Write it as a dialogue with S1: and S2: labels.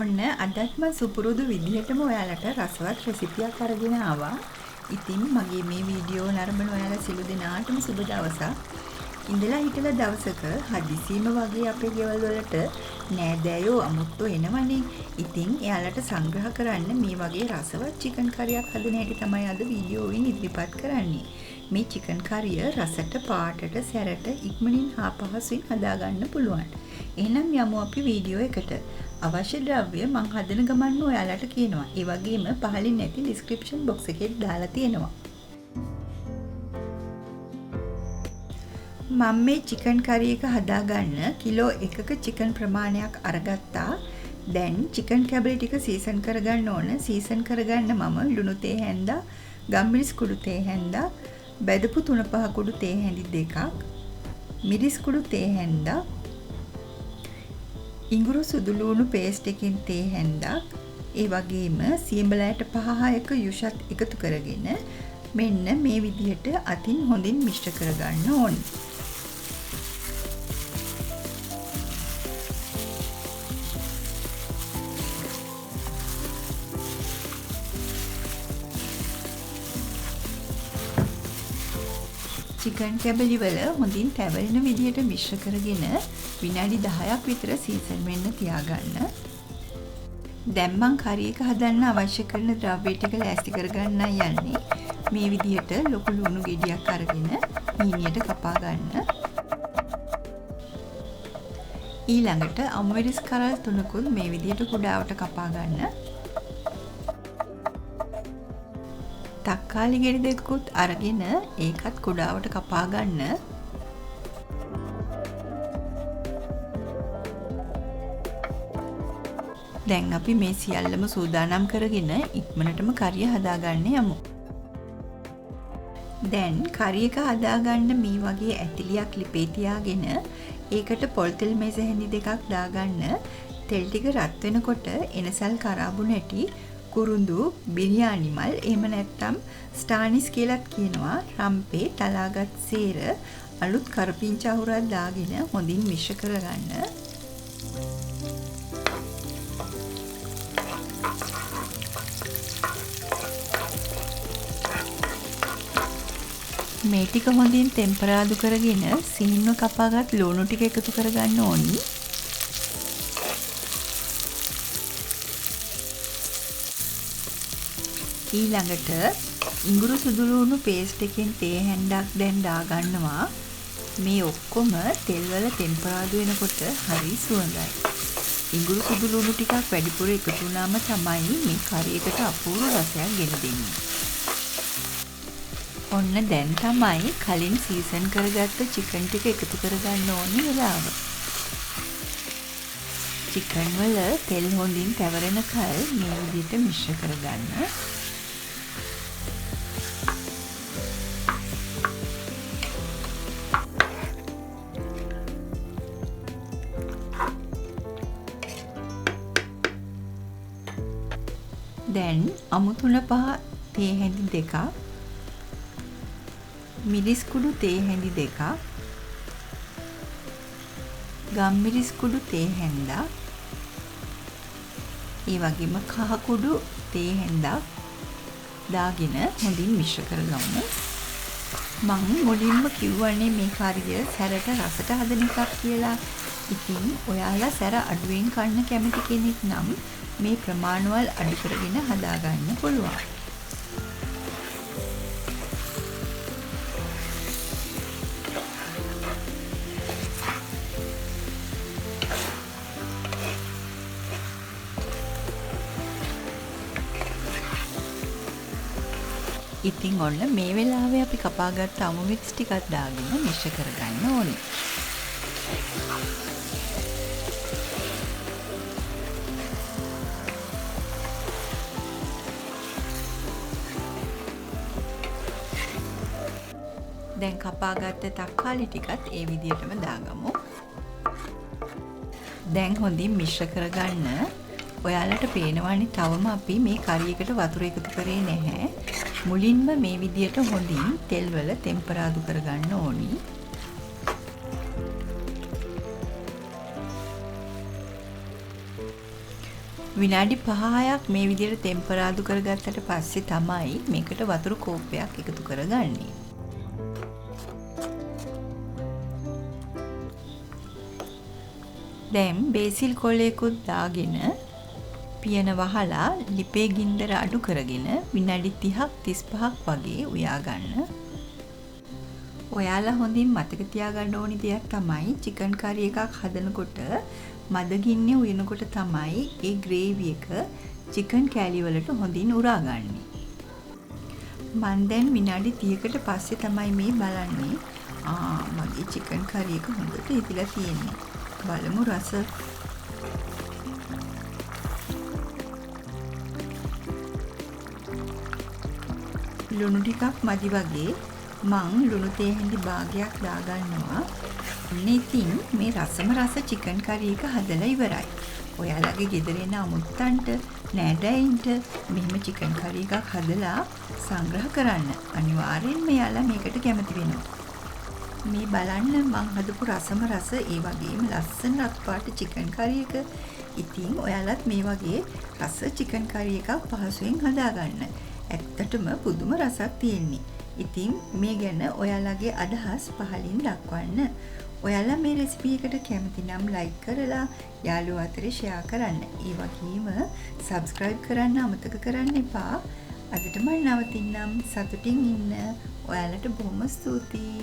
S1: ඔන්න අදත් මම සුපුරුදු විදිහටම ඔයාලට රසවත් රෙසිපියක් අරගෙන ආවා. ඉතින් මගේ මේ වීඩියෝ නරඹන ඔයාලා සියලු දෙනාටම සුබ දවසක්. ඉඳලා හිටලා දවසක හදිසියෙම වගේ අපේ ගෙවල් වලට නෑදෑයෝ අමුත්තෝ එනවනේ. ඉතින් එයාලට සංග්‍රහ කරන්න මේ වගේ රසවත් චිකන් කරියක් හදන හැටි තමයි අද වීඩියෝවෙන් ඉදිරිපත් කරන්නේ. මේ චිකන් කරිය රසට පාටට සැරට ඉක්මනින් හා පහසුවෙන් හදාගන්න පුළුවන්. එහෙනම් යමු අපි වීඩියෝ එකට. අවශ්‍ය ද්‍රව්‍ය මම හදන ගමන්ම ඔයාලට කියනවා. ඒ වගේම පහලින් නැති ඩිස්ක්‍රිප්ෂන් බොක්ස් එකේ දාලා තියෙනවා. මම මේ චිකන් කරි එක හදාගන්න කිලෝ 1ක චිකන් ප්‍රමාණයක් අරගත්තා. දැන් චිකන් කැබලි ටික සීසන් කරගන්න ඕන. සීසන් කරගන්න මම ලුණු තේ හැන්දා, ගම්මිරිස් කුඩු තේ හැන්දා, බෙදපු 3-5 කුඩු තේ හැඳි දෙකක්, මිරිස් කුඩු තේ හැන්දා, ඉඟුරු සුදු ලුණු පේස්ට් එකකින් තේ හැන්දක්, ඒ වගේම සියඹලයට 5-6ක යුෂත් එකතු කරගෙන මෙන්න මේ විදිහට අතින් හොඳින් මිශ්‍ර කරගන්න ඕනේ. චිකන් කැබලි වල හොඳින් තැවෙන විදිහට මිශ්‍ර කරගෙන විනාඩි 10ක් විතර සීසන් වෙන්න තියාගන්න. දැන් මං කරි එක හදන්න අවශ්‍ය කරන ද්‍රව්‍ය ටික ලෑස්ති කරගන්න යන්නේ. මේ විදිහට ලොකු ලුණු ගෙඩියක් අරගෙන මීනියට කපා ගන්න. ඊළඟට අමුමිරිස් කරල් 3කුත් මේ විදිහට කුඩාවට කපා ගන්න. තක්කාලි ගෙඩි දෙකකුත් අරගෙන ඒකත් කුඩාවට කපා ගන්න. දැන් අපි මේ සියල්ලම සූදානම් කරගෙන ඉක්මනටම කරිය හදාගන්න යමු. දැන් කරි එක හදාගන්න මේ වගේ ඇතිලියක් ලිපේ තියාගෙන ඒකට පොල් තෙල් මේස හැඳි දෙකක් දාගන්න. තෙල් ටික රත් වෙනකොට එනසල් කරාබු නැටි, කුරුඳු, බිරියානි මල්, එහෙම නැත්නම් ස්ටානිස් කියලාත් කියනවා, රම්පේ, තලාගත් සේර, අලුත් කරපිංචා අහුරක් දාගෙන හොඳින් මිශ්‍ර කරගන්න. මේ ටික හොඳින් ටෙම්පරාදු කරගෙන සීන්ව කපාගත් ලුණු ටික එකතු කරගන්න ඕනි. ඊළඟට ඉඟුරු සුදු ලුණු පේස්ට් එකෙන් තේ හැන්දක් දැන් දාගන්නවා. මේ ඔක්කොම තෙල් වල ටෙම්පරාදු වෙනකොට හරි සුවඳයි. ඉඟුරු සුදු ලුණු ටිකක් වැඩිපුර එකතු වුණාම තමයි මේ කරි එකට අපූර්ව රසයක් ගෙන දෙන්නේ. ඔන්න දැන් තමයි කලින් සීසන් කරගත්ත චිකන් ටික එකතු කරගන්න ඕනි වෙලාව. චිකන් වල තෙල් හොඳින් තැවරෙන කල් මේ විදිහට මිශ්‍ර කරගන්න. දැන් අමු 3-5 තේ හැඳි දෙකක්, මිරිස් කුඩු තේ හැඳි දෙකක්, ගම්මිරිස් කුඩු තේ හැන්දා, ඒ වගේම කහ කුඩු තේ හැන්දක් දාගෙන හොඳින් මිශ්‍ර කරගමු. මම මුලින්ම කිව්වනේ මේ කරිය සැරට රසට හදන එකක් කියලා. ඉතින් ඔයාලා සැර අඩුවෙන් කන්න කැමති කෙනෙක් නම් මේ ප්‍රමාණවල් අඩු කරගෙන හදාගන්න පුළුවන්. ඉතින් ඔන්න මේ වෙලාවේ අපි කපාගත්ත අමු මික්ස් ටිකක් දාගෙන මිශ්‍ර කරගන්න ඕනේ. දැන් කපාගත්ත තක්කාලි ටිකත් ඒ විදිහටම දාගමු. දැන් හොඳින් මිශ්‍ර කරගන්න. ඔයාලට පේනවනේ තවම අපි මේ කරි එකට වතුර එකතු කරේ නැහැ. මුලින්ම මේ විදිහට හොඳින් තෙල් වල ටෙම්පරාදු කරගන්න ඕනි. විනාඩි 5ක් මේ විදිහට ටෙම්පරාදු කරගත්තට පස්සේ තමයි මේකට වතුර කෝප්පයක් එකතු කරගන්නේ. දැන් බේසිල් කොලයකුත් දාගෙන පියන වහලා ලිපේ ගින්දර අඩු කරගෙන විනාඩි 30ක් 35ක් වගේ උයා ගන්න. ඔයාලා හොඳින් මතක තියාගන්න ඕනි දෙයක් තමයි චිකන් කරි එකක් හදනකොට මද ගින්නේ උයනකොට තමයි ඒ ග්‍රේවි එක චිකන් කෑලි වලට හොඳින් උරාගන්නේ. මම දැන් විනාඩි 30කට පස්සේ තමයි මේ බලන්නේ. මගේ චිකන් කරි එක හොඳට ඉදිලා තියෙන්නේ. බලමු රස. ලුණු ටිකක් මදි වගේ මං ලුණු තේ හැඳි භාගයක් දාගන්නවා. ඉතින් මේ රස චිකන් කරි එක හදලා ඉවරයි. ඔයාලගේ ගෙදර එන අමුත්තන්ට නෑදෑයින්ට මෙහෙම චිකන් කරි එකක් හදලා සංග්‍රහ කරන්න. අනිවාර්යෙන්ම එයාලා මේකට කැමති වෙනවා. මේ බලන්න මං හදපු රස ඒ වගේම ලස්සන රත්පාට චිකන් කරි එක. ඉතින් ඔයාලත් මේ වගේ රස චිකන් කරි එකක් පහසුවෙන් හදාගන්න. ඇත්තටම පුදුම රසක් තියෙන්නේ. ඉතින් මේ ගැන ඔයාලගේ අදහස් පහලින් දක්වන්න. ඔයාලා මේ රෙසිපි එකට කැමති නම් ලයික් කරලා යාළුවෝ අතරේ ෂෙයා කරන්න. ඒ වගේම සබ්ස්ක්‍රයිබ් කරන්න අමතක කරන්න එපා. අදට මම නවතින්නම්. සතුටින් ඉන්න. ඔයාලට බොහොම ස්තුතියි.